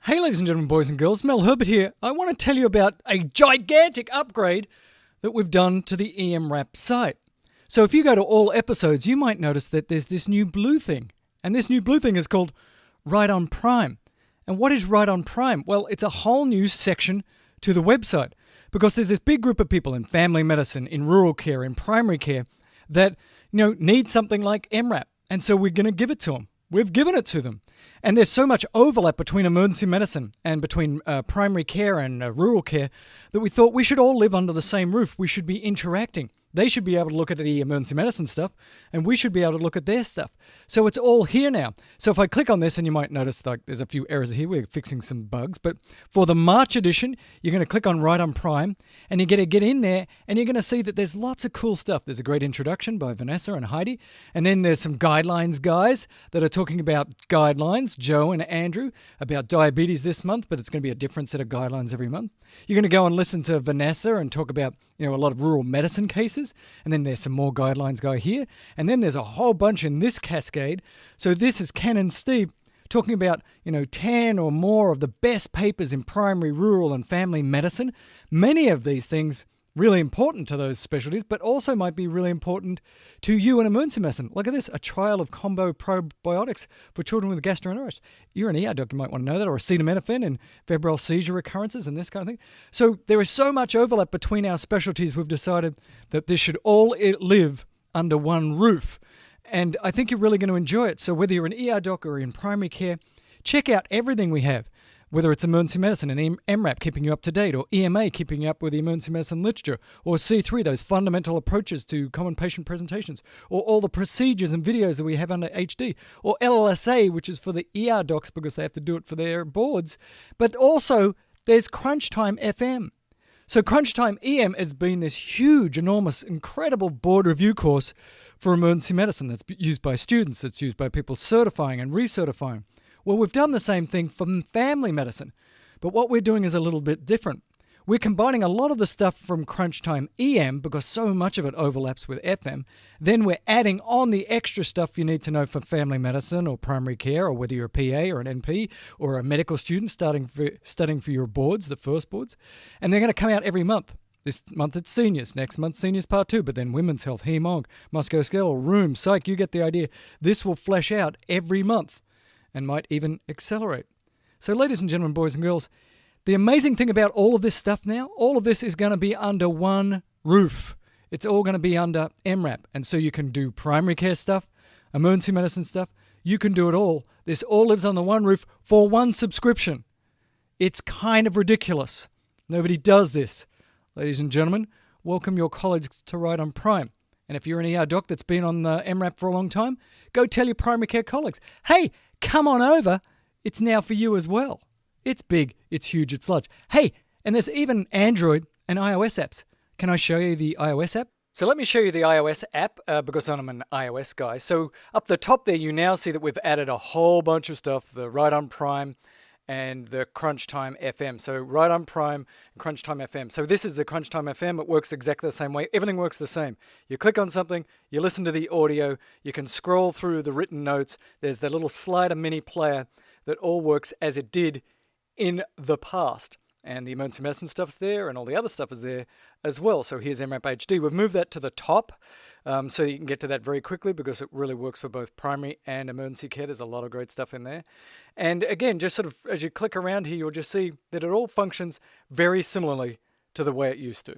Hey ladies and gentlemen, boys and girls, Mel Herbert here. I want to tell you about a gigantic upgrade that we've done to the EMRAP site. So if you go to all episodes, you might notice that there's this new blue thing. And this new blue thing is called Right on Prime. And what is Right on Prime? Well, it's a whole new section to the website because there's this big group of people in family medicine, in rural care, in primary care that need something like EMRAP. And so we're going to give it to them. We've given it to them. And there's so much overlap between emergency medicine and between primary care and rural care that we thought we should all live under the same roof. We should be interacting. They should be able to look at the emergency medicine stuff, and we should be able to look at their stuff. So it's all here now. So if I click on this, and you might notice like there's a few errors here. We're fixing some bugs. But for the March edition, you're going to click on Right on Prime, and you're going to get in there, and you're going to see that there's lots of cool stuff. There's a great introduction by Vanessa and Heidi, and then there's some guidelines guys that are talking about guidelines, Joe and Andrew, about diabetes this month, but it's going to be a different set of guidelines every month. You're going to go and listen to Vanessa and talk about a lot of rural medicine cases, and then there's some more guidelines guy here, and then there's a whole bunch in this cascade. So this is Ken and Steve talking about 10 or more of the best papers in primary, rural, and family medicine. Many of these things really important to those specialties, but also might be really important to you in emergency medicine. Look at this, a trial of combo probiotics for children with gastroenteritis. You're an ER doctor, you might want to know that, or acetaminophen and febrile seizure recurrences and this kind of thing. So there is so much overlap between our specialties, we've decided that this should all live under one roof. And I think you're really going to enjoy it. So whether you're an ER doc or in primary care, check out everything we have. Whether it's emergency medicine and EMRAP keeping you up to date, or EMA keeping you up with the emergency medicine literature, or C3, those fundamental approaches to common patient presentations, or all the procedures and videos that we have under HD, or LLSA, which is for the ER docs because they have to do it for their boards. But also, there's Crunch Time FM. So Crunch Time EM has been this huge, enormous, incredible board review course for emergency medicine that's used by students, that's used by people certifying and recertifying. Well, we've done the same thing for family medicine, but what we're doing is a little bit different. We're combining a lot of the stuff from Crunch Time EM because so much of it overlaps with FM. Then we're adding on the extra stuff you need to know for family medicine or primary care, or whether you're a PA or an NP or a medical student studying for your boards, the first boards. And they're going to come out every month. This month it's seniors, next month seniors part 2, but then women's health, heme-onc, musculoskeletal, rheum, psych, you get the idea. This will flesh out every month and might even accelerate. So ladies and gentlemen, boys and girls, the amazing thing about all of this stuff now, all of this is going to be under one roof. It's all going to be under EMRAP. And so you can do primary care stuff, emergency medicine stuff. You can do it all. This all lives under one roof for one subscription. It's kind of ridiculous. Nobody does this. Ladies and gentlemen, welcome your colleagues to Right on Prime. And if you're an ER doc that's been on the EMRAP for a long time, go tell your primary care colleagues, hey, come on over. It's now for you as well. It's big, it's huge, it's large. Hey, and there's even Android and iOS apps. Can I show you the iOS app? So let me show you the iOS app because I'm an iOS guy. So up the top there, you now see that we've added a whole bunch of stuff, the Right on Prime and the Crunch Time FM. So Right on Prime and Crunch Time FM. So this is the Crunch Time FM. It works exactly the same way. Everything works the same. You click on something, you listen to the audio, you can scroll through the written notes. There's the little slider mini player that all works as it did in the past. And the emergency medicine stuff's there, and all the other stuff is there as well. So here's EMRAP HD. We've moved that to the top so you can get to that very quickly because it really works for both primary and emergency care. There's a lot of great stuff in there. And again, just sort of as you click around here, you'll just see that it all functions very similarly to the way it used to.